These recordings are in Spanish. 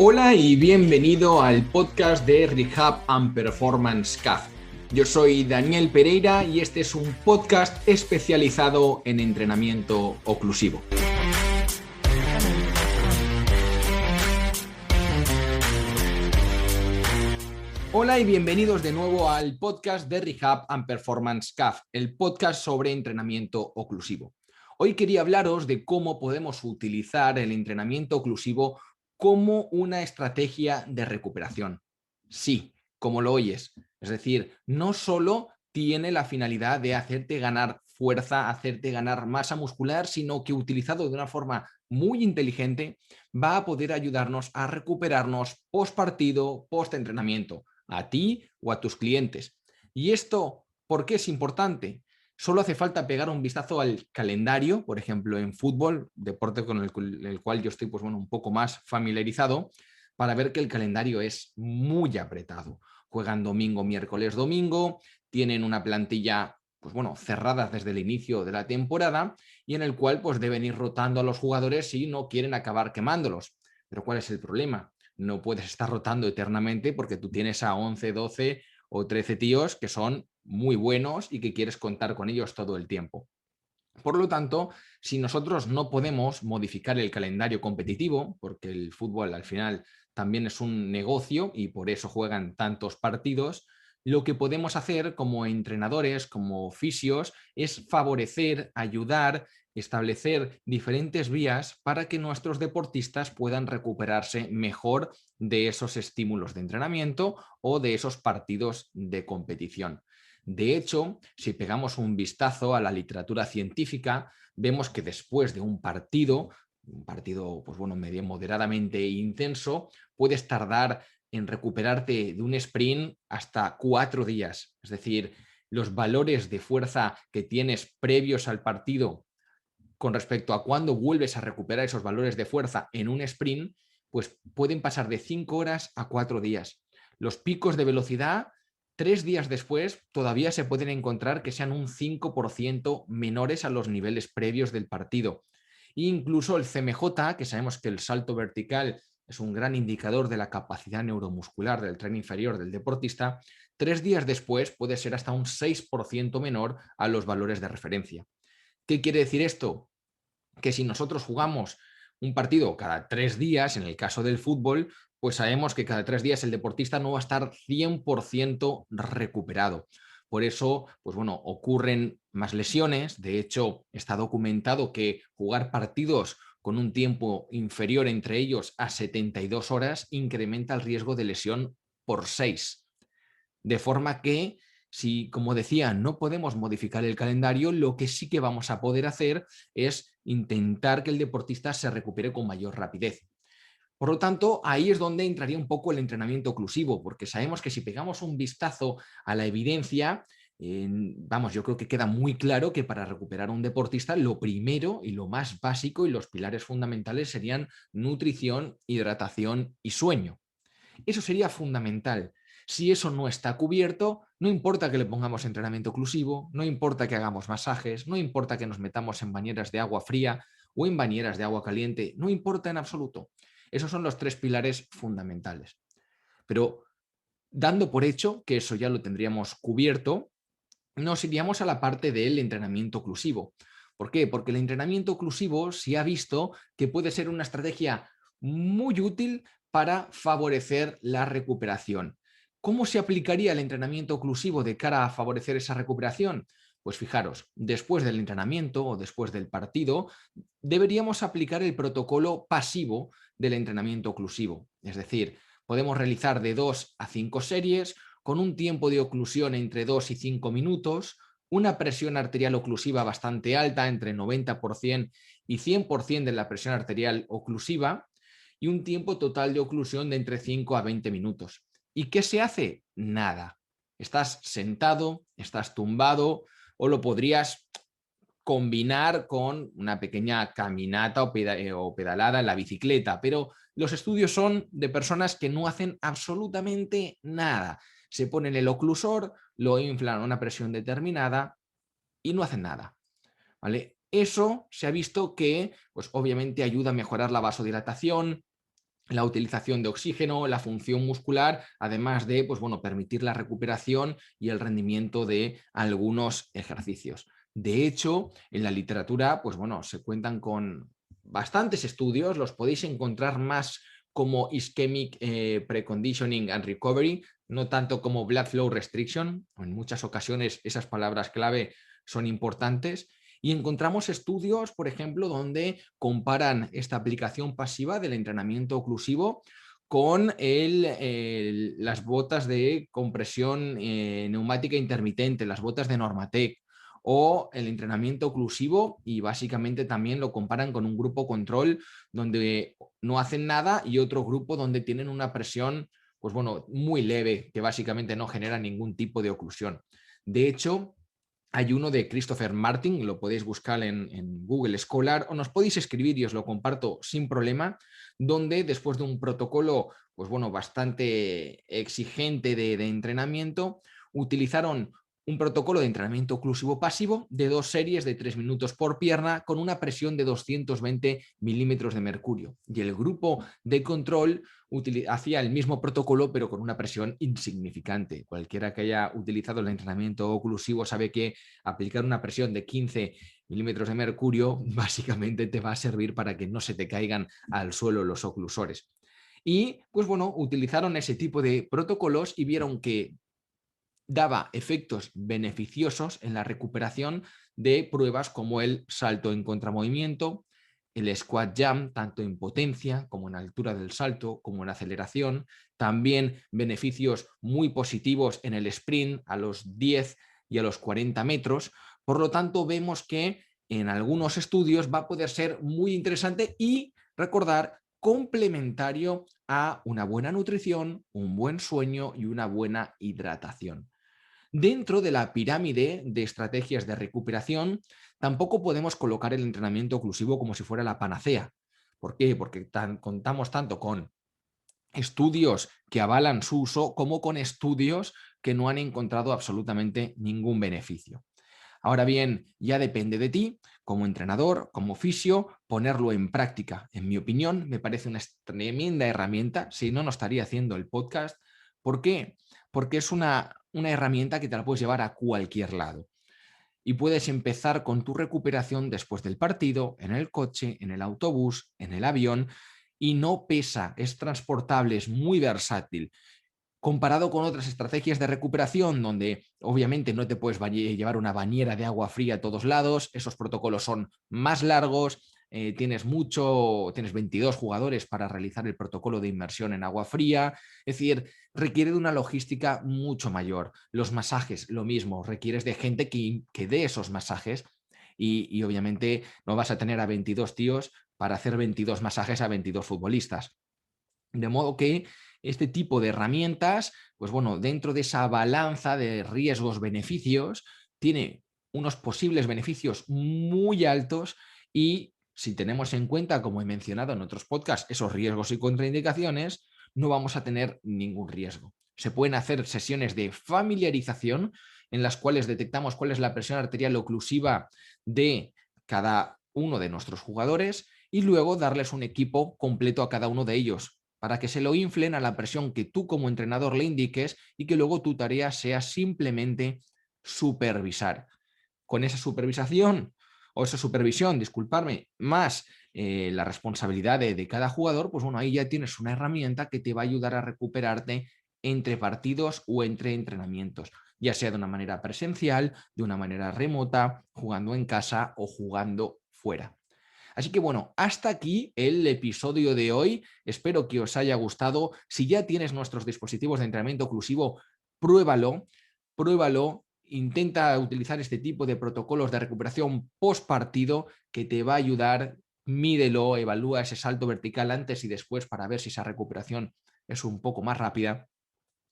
Hola y bienvenido al podcast de Rehab and Performance CAF. Yo soy Daniel Pereira y este es un podcast especializado en entrenamiento oclusivo. Hola y bienvenidos de nuevo al podcast de Rehab and Performance CAF, el podcast sobre entrenamiento oclusivo. Hoy quería hablaros de cómo podemos utilizar el entrenamiento oclusivo como una estrategia de recuperación. Sí, como lo oyes. Es decir, no solo tiene la finalidad de hacerte ganar fuerza, hacerte ganar masa muscular, sino que utilizado de una forma muy inteligente va a poder ayudarnos a recuperarnos post partido, post entrenamiento, a ti o a tus clientes. ¿Y esto por qué es importante? Solo hace falta pegar un vistazo al calendario, por ejemplo, en fútbol, deporte con el cual yo estoy un poco más familiarizado, para ver que el calendario es muy apretado. Juegan domingo, miércoles, domingo, tienen una plantilla cerrada desde el inicio de la temporada y en el cual deben ir rotando a los jugadores si no quieren acabar quemándolos. Pero ¿cuál es el problema? No puedes estar rotando eternamente porque tú tienes a 11, 12 o 13 tíos que son muy buenos y que quieres contar con ellos todo el tiempo. Por lo tanto, si nosotros no podemos modificar el calendario competitivo, porque el fútbol al final también es un negocio y por eso juegan tantos partidos, lo que podemos hacer como entrenadores, como fisios, es favorecer, ayudar, establecer diferentes vías para que nuestros deportistas puedan recuperarse mejor de esos estímulos de entrenamiento o de esos partidos de competición. De hecho, si pegamos un vistazo a la literatura científica, vemos que después de un partido medio moderadamente intenso, puedes tardar en recuperarte de un sprint hasta 4 días. Es decir, los valores de fuerza que tienes previos al partido con respecto a cuando vuelves a recuperar esos valores de fuerza en un sprint, pues pueden pasar de 5 horas a 4 días. Los picos de velocidad 3 días después todavía se pueden encontrar que sean un 5% menores a los niveles previos del partido. E incluso el CMJ, que sabemos que el salto vertical es un gran indicador de la capacidad neuromuscular del tren inferior del deportista, 3 días después puede ser hasta un 6% menor a los valores de referencia. ¿Qué quiere decir esto? Que si nosotros jugamos un partido cada 3 días, en el caso del fútbol, pues sabemos que cada 3 días el deportista no va a estar 100% recuperado. Por eso, ocurren más lesiones. De hecho, está documentado que jugar partidos con un tiempo inferior entre ellos a 72 horas incrementa el riesgo de lesión por 6. De forma que, si, como decía, no podemos modificar el calendario, lo que sí que vamos a poder hacer es intentar que el deportista se recupere con mayor rapidez. Por lo tanto, ahí es donde entraría un poco el entrenamiento oclusivo, porque sabemos que si pegamos un vistazo a la evidencia, yo creo que queda muy claro que para recuperar a un deportista, lo primero y lo más básico y los pilares fundamentales serían nutrición, hidratación y sueño. Eso sería fundamental. Si eso no está cubierto, no importa que le pongamos entrenamiento oclusivo, no importa que hagamos masajes, no importa que nos metamos en bañeras de agua fría o en bañeras de agua caliente, no importa en absoluto. Esos son los 3 pilares fundamentales. Pero dando por hecho que eso ya lo tendríamos cubierto, nos iríamos a la parte del entrenamiento oclusivo. ¿Por qué? Porque el entrenamiento oclusivo se ha visto que puede ser una estrategia muy útil para favorecer la recuperación. ¿Cómo se aplicaría el entrenamiento oclusivo de cara a favorecer esa recuperación? Pues fijaros, después del entrenamiento o después del partido, deberíamos aplicar el protocolo pasivo del entrenamiento oclusivo. Es decir, podemos realizar de 2 a 5 series con un tiempo de oclusión entre 2 y 5 minutos, una presión arterial oclusiva bastante alta, entre 90% y 100% de la presión arterial oclusiva, y un tiempo total de oclusión de entre 5 a 20 minutos. ¿Y qué se hace? Nada. Estás sentado, estás tumbado o lo podrías combinar con una pequeña caminata o pedalada en la bicicleta, pero los estudios son de personas que no hacen absolutamente nada. Se ponen el oclusor, lo inflan a una presión determinada y no hacen nada. ¿Vale? Eso se ha visto que, pues obviamente ayuda a mejorar la vasodilatación, la utilización de oxígeno, la función muscular, además de pues bueno, permitir la recuperación y el rendimiento de algunos ejercicios. De hecho, en la literatura, pues bueno, se cuentan con bastantes estudios, los podéis encontrar más como ischemic preconditioning and recovery, no tanto como blood flow restriction. En muchas ocasiones esas palabras clave son importantes. Y encontramos estudios, por ejemplo, donde comparan esta aplicación pasiva del entrenamiento oclusivo con las botas de compresión neumática intermitente, las botas de Normatec, o el entrenamiento oclusivo, y básicamente también lo comparan con un grupo control donde no hacen nada y otro grupo donde tienen una presión pues bueno, muy leve, que básicamente no genera ningún tipo de oclusión. De hecho, hay uno de Christopher Martin, lo podéis buscar en Google Scholar o nos podéis escribir y os lo comparto sin problema, donde después de un protocolo pues bueno, bastante exigente de entrenamiento, utilizaron un protocolo de entrenamiento oclusivo pasivo de 2 series de 3 minutos por pierna con una presión de 220 milímetros de mercurio. Y el grupo de control hacía el mismo protocolo pero con una presión insignificante. Cualquiera que haya utilizado el entrenamiento oclusivo sabe que aplicar una presión de 15 milímetros de mercurio básicamente te va a servir para que no se te caigan al suelo los oclusores. Y pues bueno, utilizaron ese tipo de protocolos y vieron que daba efectos beneficiosos en la recuperación de pruebas como el salto en contramovimiento, el squat jump, tanto en potencia como en altura del salto, como en aceleración. También beneficios muy positivos en el sprint a los 10 y a los 40 metros. Por lo tanto, vemos que en algunos estudios va a poder ser muy interesante y recordar complementario a una buena nutrición, un buen sueño y una buena hidratación. Dentro de la pirámide de estrategias de recuperación, tampoco podemos colocar el entrenamiento oclusivo como si fuera la panacea. ¿Por qué? Porque contamos tanto con estudios que avalan su uso como con estudios que no han encontrado absolutamente ningún beneficio. Ahora bien, ya depende de ti, como entrenador, como fisio, ponerlo en práctica. En mi opinión, me parece una tremenda herramienta, si no, no estaría haciendo el podcast. ¿Por qué? Porque es una herramienta que te la puedes llevar a cualquier lado. Y puedes empezar con tu recuperación después del partido, en el coche, en el autobús, en el avión, y no pesa, es transportable, es muy versátil comparado con otras estrategias de recuperación donde obviamente no te puedes llevar una bañera de agua fría a todos lados, esos protocolos son más largos, tienes 22 jugadores para realizar el protocolo de inmersión en agua fría, es decir, requiere de una logística mucho mayor. Los masajes, lo mismo, requieres de gente que dé esos masajes y obviamente no vas a tener a 22 tíos para hacer 22 masajes a 22 futbolistas. De modo que este tipo de herramientas, pues bueno, dentro de esa balanza de riesgos-beneficios, tiene unos posibles beneficios muy altos y si tenemos en cuenta, como he mencionado en otros podcasts, esos riesgos y contraindicaciones, no vamos a tener ningún riesgo. Se pueden hacer sesiones de familiarización en las cuales detectamos cuál es la presión arterial oclusiva de cada uno de nuestros jugadores y luego darles un equipo completo a cada uno de ellos para que se lo inflen a la presión que tú como entrenador le indiques y que luego tu tarea sea simplemente supervisar. Con esa supervisación o esa supervisión, disculparme, más la responsabilidad de cada jugador, pues bueno, ahí ya tienes una herramienta que te va a ayudar a recuperarte entre partidos o entre entrenamientos, ya sea de una manera presencial, de una manera remota, jugando en casa o jugando fuera. Así que bueno, hasta aquí el episodio de hoy. Espero que os haya gustado. Si ya tienes nuestros dispositivos de entrenamiento oclusivo, pruébalo, pruébalo. Intenta utilizar este tipo de protocolos de recuperación post partido que te va a ayudar. Mídelo, evalúa ese salto vertical antes y después para ver si esa recuperación es un poco más rápida.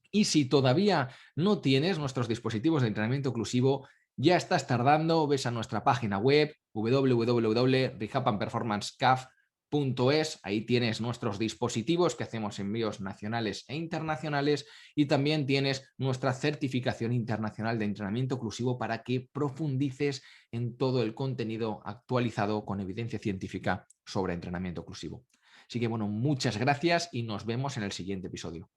Y si todavía no tienes nuestros dispositivos de entrenamiento oclusivo, ya estás tardando, ves a nuestra página web www.rehabandperformancecaf.es, ahí tienes nuestros dispositivos que hacemos envíos nacionales e internacionales y también tienes nuestra certificación internacional de entrenamiento oclusivo para que profundices en todo el contenido actualizado con evidencia científica sobre entrenamiento oclusivo. Así que bueno, muchas gracias y nos vemos en el siguiente episodio.